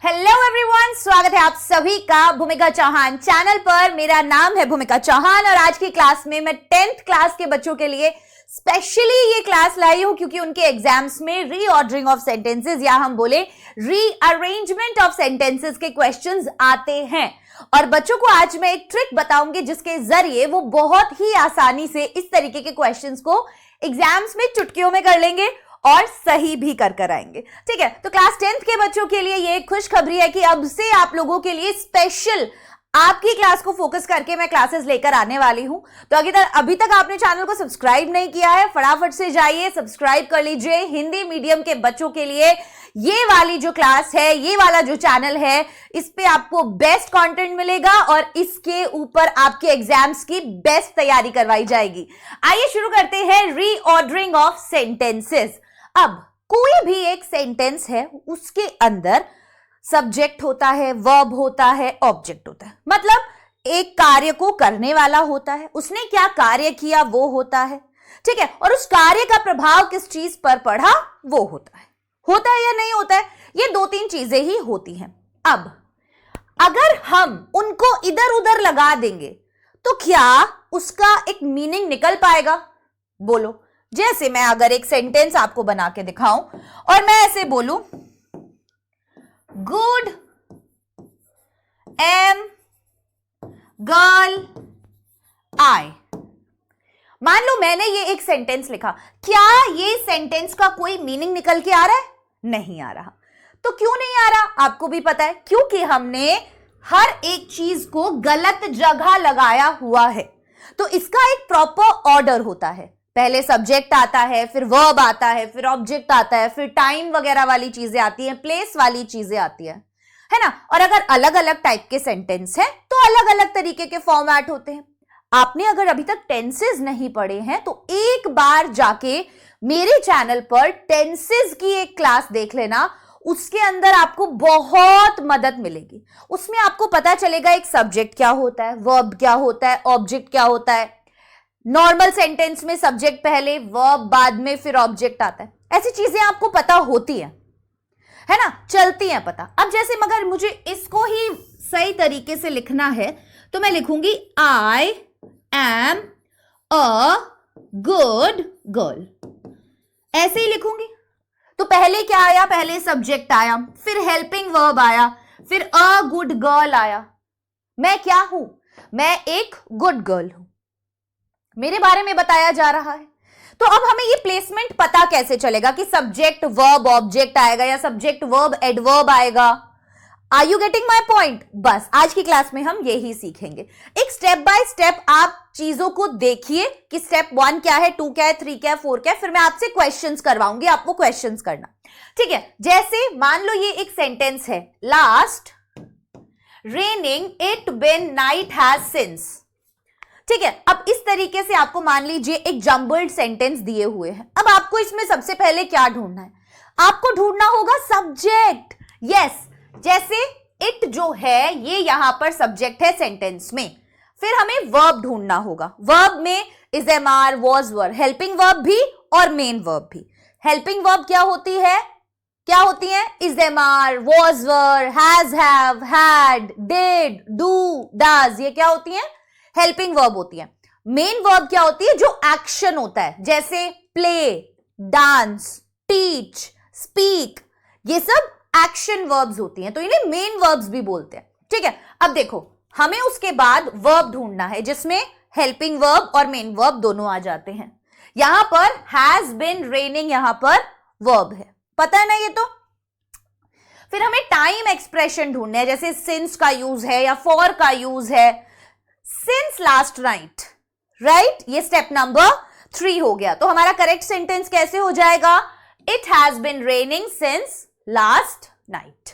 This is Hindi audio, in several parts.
हेलो एवरीवन, स्वागत है आप सभी का भूमिका चौहान चैनल पर। मेरा नाम है भूमिका चौहान और आज की क्लास में मैं 10th क्लास के बच्चों के लिए स्पेशली ये क्लास लाई हूं क्योंकि उनके एग्जाम्स में रीऑर्डरिंग ऑफ सेंटेंसेस या हम बोले रीअरेंजमेंट ऑफ सेंटेंसेस के क्वेश्चंस आते हैं। और बच्चों को आज मैं एक ट्रिक बताऊंगी जिसके जरिए वो बहुत ही आसानी से इस तरीके के क्वेश्चंस को एग्जाम्स में चुटकियों में कर लेंगे और सही भी कर आएंगे। ठीक है, तो क्लास 10th के बच्चों के लिए ये खुशखबरी है कि अब से आप लोगों के लिए स्पेशल आपकी क्लास को फोकस करके मैं क्लासेस लेकर आने वाली हूं। तो अभी तक आपने चैनल को सब्सक्राइब नहीं किया है, फटाफट से जाइए सब्सक्राइब कर लीजिए। हिंदी मीडियम के बच्चों के लिए ये वाली जो क्लास है, ये वाला जो चैनल है, इस पे आपको बेस्ट कंटेंट मिलेगा और इसके ऊपर आपके एग्जाम्स की बेस्ट तैयारी करवाई जाएगी। आइए शुरू करते हैं रीऑर्डरिंग ऑफ सेंटेंसेस। अब कोई भी एक सेंटेंस है, उसके अंदर सब्जेक्ट होता है, वर्ब होता है, ऑब्जेक्ट होता है। मतलब एक कार्य को करने वाला होता है, उसने क्या कार्य किया वो होता है। ठीक है, और उस कार्य का प्रभाव किस चीज पर पड़ा वो होता है या नहीं होता है, ये दो तीन चीजें ही होती हैं। अब अगर हम उनको इधर उधर लगा देंगे तो क्या उसका एक मीनिंग निकल पाएगा? बोलो। जैसे मैं अगर एक सेंटेंस आपको बना के दिखाऊं और मैं ऐसे बोलूं, गुड एम गर्ल आई। मान लो मैंने ये एक सेंटेंस लिखा, क्या ये सेंटेंस का कोई मीनिंग निकल के आ रहा है? नहीं आ रहा। तो क्यों नहीं आ रहा? आपको भी पता है, क्योंकि हमने हर एक चीज को गलत जगह लगाया हुआ है। तो इसका एक प्रॉपर ऑर्डर होता है, पहले सब्जेक्ट आता है, फिर वर्ब आता है, फिर ऑब्जेक्ट आता है, फिर टाइम वगैरह वाली चीजें आती हैं, प्लेस वाली चीजें आती है ना। और अगर अलग अलग टाइप के सेंटेंस है तो अलग अलग तरीके के फॉर्मेट होते हैं। आपने अगर अभी तक टेंसेस नहीं पढ़े हैं तो एक बार जाके मेरे चैनल पर टेंसेस की एक क्लास देख लेना, उसके अंदर आपको बहुत मदद मिलेगी। उसमें आपको पता चलेगा एक सब्जेक्ट क्या होता है, वर्ब क्या होता है, ऑब्जेक्ट क्या होता है। नॉर्मल सेंटेंस में सब्जेक्ट पहले, वर्ब बाद में, फिर ऑब्जेक्ट आता है। ऐसी चीजें आपको पता होती है ना, चलती हैं पता। अब जैसे मगर मुझे इसको ही सही तरीके से लिखना है तो मैं लिखूंगी I am a good girl, ऐसे ही लिखूंगी। तो पहले क्या आया? पहले सब्जेक्ट आया, फिर हेल्पिंग वर्ब आया, फिर अ गुड गर्ल आया। मैं क्या हूं? मैं एक गुड गर्ल हूं, मेरे बारे में बताया जा रहा है। तो अब हमें ये प्लेसमेंट पता कैसे चलेगा कि सब्जेक्ट वर्ब ऑब्जेक्ट आएगा या सब्जेक्ट वर्ब एडवर्ब आएगा? Are you getting my point? बस आज की क्लास में हम यही सीखेंगे। एक स्टेप बाय स्टेप आप चीजों को देखिए कि स्टेप 1 क्या है, 2 क्या है, 3 क्या है, 4 क्या है, फिर मैं आपसे क्वेश्चंस करवाऊंगी, आपको क्वेश्चंस करना। ठीक है, जैसे मान लो ये एक सेंटेंस है, last raining it been night has since. ठीक है, अब इस तरीके से आपको मान लीजिए एक जम्बल्ड सेंटेंस दिए हुए हैं। अब आपको इसमें सबसे पहले क्या ढूंढना है? आपको ढूंढना होगा सब्जेक्ट। यस, जैसे इट जो है ये यहां पर सब्जेक्ट है सेंटेंस में। फिर हमें वर्ब ढूंढना होगा। वर्ब में is am are, was were, helping verb भी और मेन वर्ब भी। हेल्पिंग वर्ब क्या होती है? Is am are, was were, has, have, had, did, do, does, ये क्या होती है? हेल्पिंग वर्ब होती है। मेन वर्ब क्या होती है? जो एक्शन होता है, जैसे प्ले, डांस, टीच, स्पीक, ये सब एक्शन वर्ब्स होती हैं, तो इन्हें मेन वर्ब्स भी बोलते हैं। ठीक है, अब देखो हमें उसके बाद वर्ब ढूंढना है जिसमें हेल्पिंग वर्ब और मेन वर्ब दोनों आ जाते हैं। यहां पर हैज बिन रेनिंग, यहां पर वर्ब है, पता है ना ये तो। फिर हमें टाइम एक्सप्रेशन ढूंढना है, जैसे सिंस का यूज है या फॉर का यूज है। सिंस लास्ट नाइट, राइट, ये स्टेप नंबर 3 हो गया। तो हमारा करेक्ट सेंटेंस कैसे हो जाएगा? It has been raining since last night.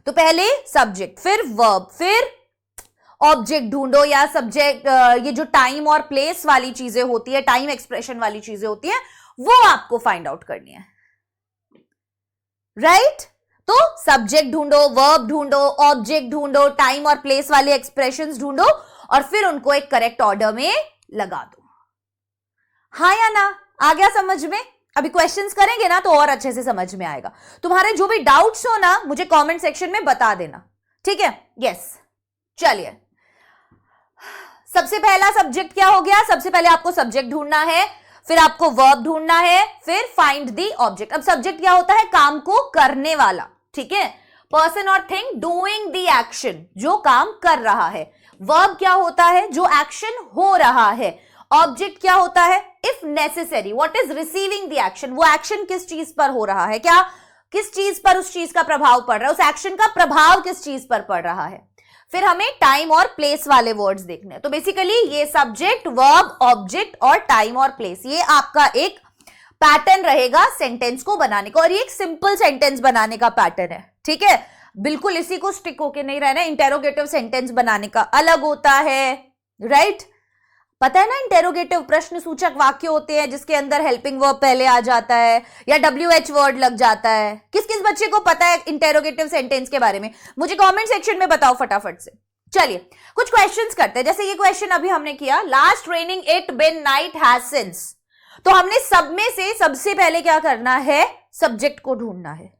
तो पहले सब्जेक्ट, फिर वर्ब, फिर ऑब्जेक्ट ढूंढो या सब्जेक्ट। ये जो टाइम और प्लेस वाली चीजें होती है, टाइम एक्सप्रेशन वाली चीजें होती है, वो आपको फाइंड आउट करनी है, राइट। तो सब्जेक्ट ढूंढो, वर्ब ढूंढो, ऑब्जेक्ट ढूंढो, टाइम और प्लेस वाले एक्सप्रेशंस ढूंढो और फिर उनको एक करेक्ट ऑर्डर में लगा दो। हाँ या ना? आ गया समझ में? अभी क्वेश्चंस करेंगे ना तो और अच्छे से समझ में आएगा। तुम्हारे जो भी डाउट्स हो ना मुझे कमेंट सेक्शन में बता देना, ठीक है? यस, चलिए सबसे पहला सब्जेक्ट क्या हो गया? सबसे पहले आपको सब्जेक्ट ढूंढना है, फिर आपको वर्ब ढूंढना है, फिर फाइंड द ऑब्जेक्ट। अब सब्जेक्ट क्या होता है? काम को करने वाला, ठीक है? पर्सन और थिंग डूइंग द एक्शन, जो काम कर रहा है। वर्ब क्या होता है? जो एक्शन हो रहा है। ऑब्जेक्ट क्या होता है? If necessary, what is receiving the action, वो एक्शन किस चीज पर हो रहा है, क्या किस चीज पर उस चीज का प्रभाव पड़ रहा है, उस एक्शन का प्रभाव किस चीज पर पड़ रहा है। फिर हमें टाइम और प्लेस वाले वर्ड्स देखने हैं। तो बेसिकली ये सब्जेक्ट, वर्ब, ऑब्जेक्ट और टाइम और प्लेस, ये आपका एक पैटर्न रहेगा सेंटेंस को बनाने का, और ये एक सिंपल सेंटेंस बनाने का पैटर्न है, ठीक है? बिल्कुल इसी को स्टिक होके नहीं रहना। इंटेरोगेटिव सेंटेंस बनाने का अलग होता है, राइट? पता है ना, इंटेरोगेटिव प्रश्न सूचक वाक्य होते हैं जिसके अंदर हेल्पिंग वर्ब पहले आ जाता है या WH वर्ड लग जाता है। किस किस बच्चे को पता है इंटेरोगेटिव सेंटेंस के बारे में? मुझे कमेंट सेक्शन में बताओ फटाफट से। चलिए कुछ क्वेश्चंस करते हैं। जैसे ये क्वेश्चन अभी हमने किया, last raining it been night has since. तो हमने सब में से सबसे पहले क्या करना है? सब्जेक्ट को ढूंढना है,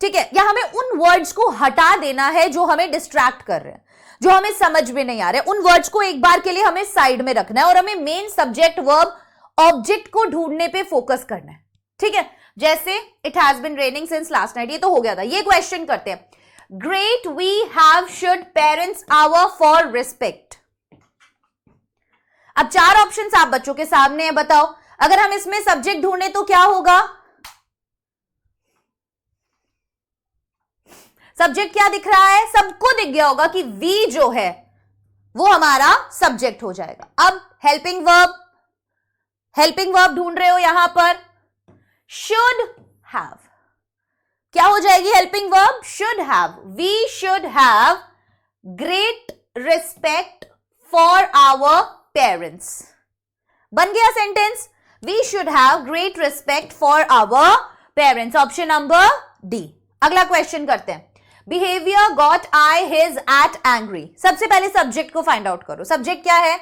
ठीक है? या हमें उन वर्ड्स को हटा देना है जो हमें डिस्ट्रैक्ट कर रहे हैं, जो हमें समझ में नहीं आ रहे। उन वर्ड्स को एक बार के लिए हमें साइड में रखना है और हमें मेन सब्जेक्ट, वर्ब, ऑब्जेक्ट को ढूंढने पे फोकस करना है, ठीक है? जैसे it has been raining since last night, ये तो हो गया था। ये क्वेश्चन करते हैं, great we have should parents our for respect. अब चार ऑप्शंस आप बच्चों के सामने है, बताओ अगर हम इसमें सब्जेक्ट ढूंढे तो क्या होगा? सब्जेक्ट क्या दिख रहा है? सबको दिख गया होगा कि वी जो है वो हमारा सब्जेक्ट हो जाएगा। अब हेल्पिंग वर्ब ढूंढ रहे हो यहां पर, शुड हैव क्या हो जाएगी? Helping verb should have. We should have great respect for our parents. बन गया sentence, we should have great respect for our parents, option number D. अगला क्वेश्चन करते हैं, behaviour got I his at angry. सबसे पहले सब्जेक्ट को फाइंड आउट करो। सब्जेक्ट क्या है?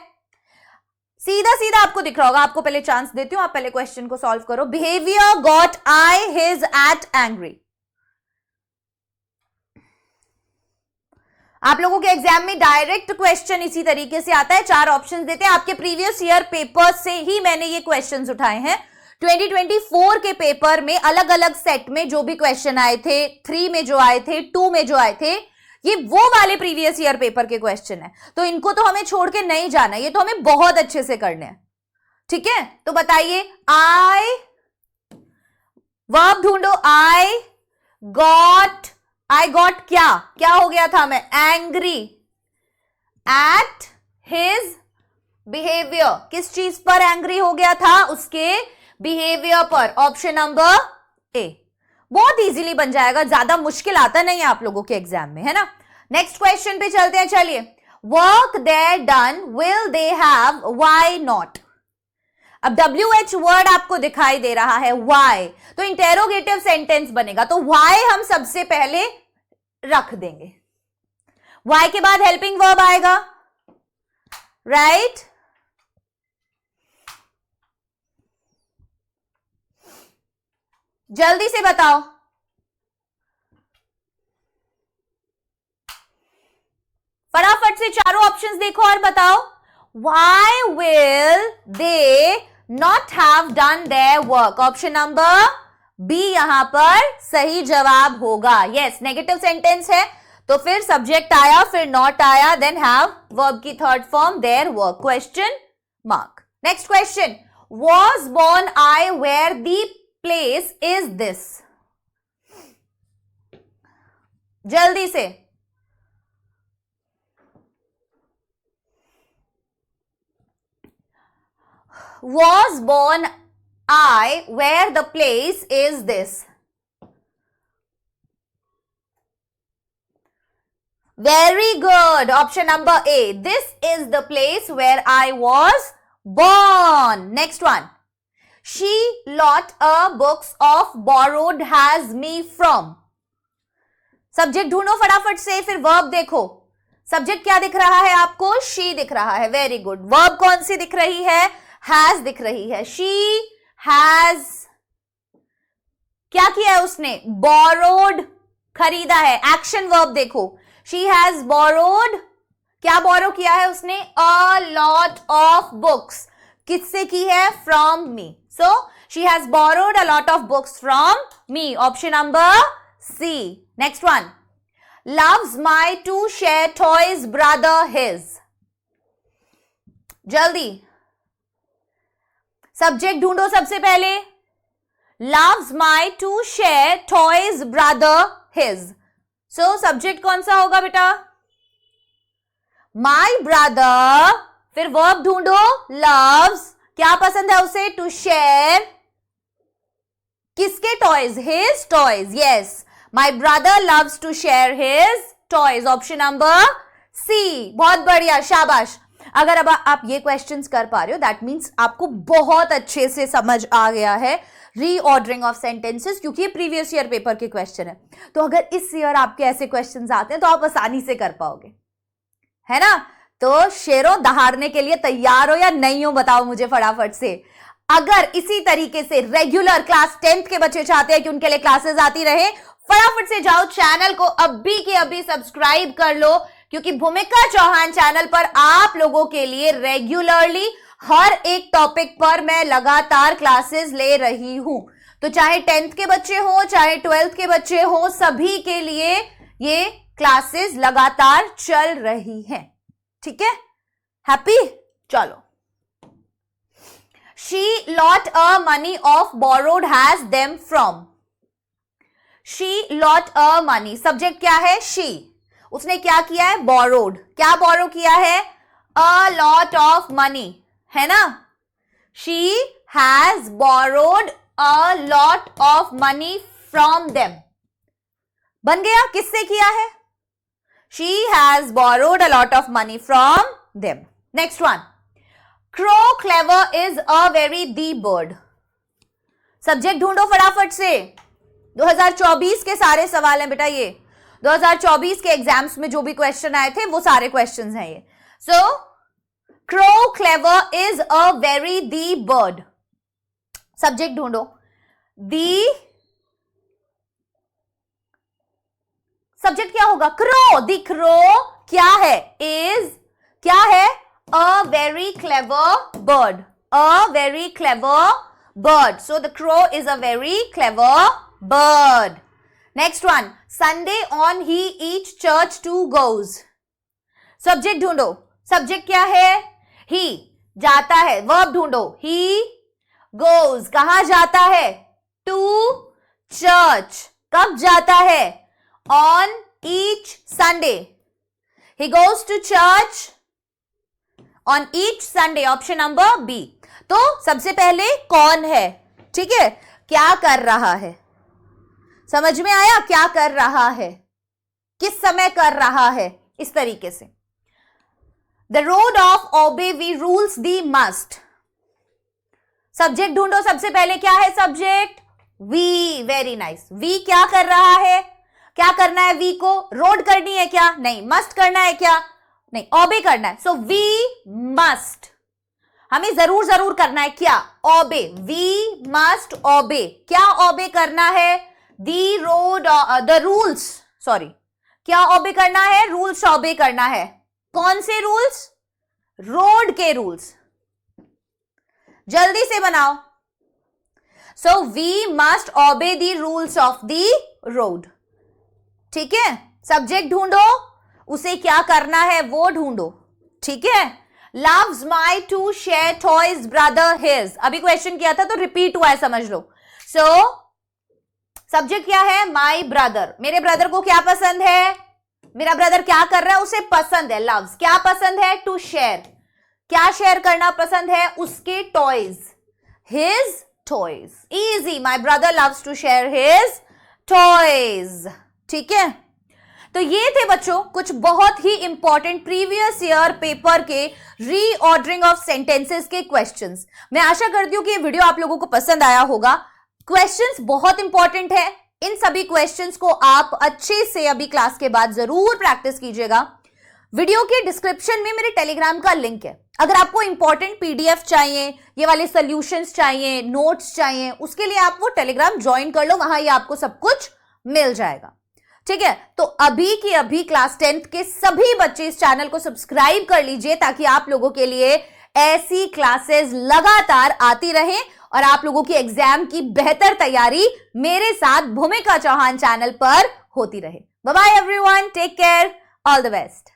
सीधा सीधा आपको दिख रहा होगा, आपको पहले चांस देती हूं, आप पहले क्वेश्चन को सॉल्व करो। Behaviour got I his at angry. आप लोगों के एग्जाम में डायरेक्ट क्वेश्चन इसी तरीके से आता है, चार ऑप्शंस देते हैं। आपके प्रीवियस ईयर पेपर से ही मैंने ये क्वेश्चंस उठाए हैं। 2024 के पेपर में अलग अलग सेट में जो भी क्वेश्चन आए थे, 3 में जो आए थे, 2 में जो आए थे, ये वो वाले प्रीवियस ईयर पेपर के क्वेश्चन है। तो इनको तो हमें छोड़ के नहीं जाना, ये तो हमें बहुत अच्छे से करने हैं, ठीक है? तो बताइए, आई वर्ब ढूंढो। आई गॉट क्या हो गया था? मैं एंग्री एट हिज बिहेवियर। किस चीज पर एंग्री हो गया था? उसके बिहेवियर पर, ऑप्शन नंबर ए। बहुत इजीली बन जाएगा, ज्यादा मुश्किल आता नहीं है आप लोगों के एग्जाम में, है ना? नेक्स्ट क्वेश्चन पे चलते हैं। चलिए, work their done will they have why not. अब WH वर्ड आपको दिखाई दे रहा है, व्हाई, तो इंटेरोगेटिव सेंटेंस बनेगा, तो व्हाई हम सबसे पहले रख देंगे। व्हाई के बाद हेल्पिंग वर्ब आएगा, राइट? जल्दी से बताओ, फटाफट से चारों ऑप्शंस देखो और बताओ। Why will they not have done their work? Option number B यहां पर सही जवाब होगा। यस, नेगेटिव सेंटेंस है तो फिर सब्जेक्ट आया, फिर नॉट आया, देन हैव वर्ब की third form their work, question mark. Next question, was born I where the place is this। जल्दी से, was born I where the place is this। Very good, option number A, this is the place where I was born। Next one, she lot a books of borrowed has me from। Subject ढूंढो फटाफट से, फिर वर्ब देखो। सब्जेक्ट क्या दिख रहा है आपको? she दिख रहा है, वेरी गुड। वर्ब कौन सी दिख रही है? has दिख रही है। she has क्या किया है उसने? बोरोड, खरीदा है। एक्शन वर्ब देखो, शी हैज बोरोड, क्या बोरो किया है उसने? A lot of books. किससे की है? From me. So she has borrowed a lot of books from me, option number C. Next one, loves my to share toys brother his। जल्दी सब्जेक्ट ढूंढो सबसे पहले। loves my to share toys brother his, so subject कौन सा होगा बेटा? my brother, फिर वर्ब ढूंढो loves, क्या पसंद है उसे? to share, किसके toys? his toys, yes, my brother loves to share his toys, option number C. बहुत बढ़िया, शाबाश। अगर अब आप ये क्वेश्चंस कर पा रहे हो, दैट मीन्स आपको बहुत अच्छे से समझ आ गया है रीऑर्डरिंग ऑफ सेंटेंसेस, क्योंकि ये प्रीवियस ईयर पेपर के क्वेश्चन है। तो अगर इस ईयर आपके ऐसे क्वेश्चंस आते हैं तो आप आसानी से कर पाओगे, है ना? तो शेरों दहाड़ने के लिए तैयार हो या नहीं हो, बताओ मुझे फटाफट से। अगर इसी तरीके से रेगुलर क्लास 10th के बच्चे चाहते हैं कि उनके लिए क्लासेस आती रहे, फटाफट से जाओ चैनल को अभी के अभी सब्सक्राइब कर लो, क्योंकि भूमिका चौहान चैनल पर आप लोगों के लिए रेगुलरली हर एक टॉपिक पर मैं लगातार क्लासेस ले रही हूं। तो चाहे 10th के बच्चे हो, चाहे 12th के बच्चे हो, सभी के लिए ये क्लासेस लगातार चल रही हैं। ठीक है, हैप्पी? चलो, she lot a money of borrowed has them from। she lot a money, subject क्या है? she, उसने क्या किया है? borrowed, क्या borrow किया है? a lot of money, है ना? she has borrowed a lot of money from them, बन गया? किससे किया है? she has borrowed a lot of money from them। next one, crow clever is a very the bird। Subject ढूंढो फटाफट से। 2024 के सारे सवाल हैं बेटा, ये 2024 के एग्जाम्स में जो भी क्वेश्चन आए थे वो सारे क्वेश्चंस हैं ये। सो crow clever is a very the bird, subject ढूंढो। the सब्जेक्ट क्या होगा? crow, the crow क्या है? is, क्या है? a very clever bird, a very clever bird, so the crow is a very clever bird। next one, Sunday on he each church to goes। Subject ढूंढो, सब्जेक्ट क्या है? he, जाता है। वर्ब ढूंढो, he goes, कहां जाता है? to church, कब जाता है? on each Sunday, he goes to church on each Sunday, option number B. तो सबसे पहले कौन है, ठीक है, क्या कर रहा है, समझ में आया? क्या कर रहा है, किस समय कर रहा है, इस तरीके से। The road of obey we rules the must, subject ढूंढो सबसे पहले, क्या है subject? We, very nice. We क्या कर रहा है? क्या करना है वी को? रोड करनी है क्या? नहीं। मस्ट करना है क्या? नहीं, ओबे करना है। सो वी मस्ट, हमें जरूर जरूर करना है क्या? ओबे, वी मस्ट ओबे। क्या ओबे करना है? दी रोड, द रूल्स, सॉरी, क्या ओबे करना है? रूल्स ओबे करना है। कौन से रूल्स? रोड के रूल्स, जल्दी से बनाओ। So we must obey the rules of the road, ठीक है। सब्जेक्ट ढूंढो, उसे क्या करना है वो ढूंढो, ठीक है। loves my to share toys brother his, अभी क्वेश्चन किया था तो रिपीट हुआ है, समझ लो। सो सब्जेक्ट क्या है? my brother, मेरे ब्रदर को क्या पसंद है? मेरा ब्रदर क्या कर रहा है? उसे पसंद है, loves, क्या पसंद है? to share, क्या शेयर करना पसंद है? उसके toys, his toys, easy, my brother loves to share his toys, ठीक है। तो ये थे बच्चों कुछ बहुत ही इंपॉर्टेंट प्रीवियस ईयर पेपर के रीऑर्डरिंग ऑफ सेंटेंसेस के क्वेश्चंस। मैं आशा करती हूं कि ये वीडियो आप लोगों को पसंद आया होगा। क्वेश्चंस बहुत इंपॉर्टेंट है, इन सभी क्वेश्चंस को आप अच्छे से अभी क्लास के बाद जरूर प्रैक्टिस कीजिएगा। वीडियो के डिस्क्रिप्शन में मेरे टेलीग्राम का लिंक है। अगर आपको इंपॉर्टेंट पीडीएफ चाहिए, ये वाले सॉल्यूशंस चाहिए, नोट्स चाहिए, उसके लिए आप वो टेलीग्राम ज्वाइन कर लो, वहां ये आपको सब कुछ मिल जाएगा। ठीक है, तो अभी की अभी क्लास 10th के सभी बच्चे इस चैनल को सब्सक्राइब कर लीजिए ताकि आप लोगों के लिए ऐसी क्लासेस लगातार आती रहें और आप लोगों की एग्जाम की बेहतर तैयारी मेरे साथ भूमिका चौहान चैनल पर होती रहे। Bye bye everyone, take care, all the best.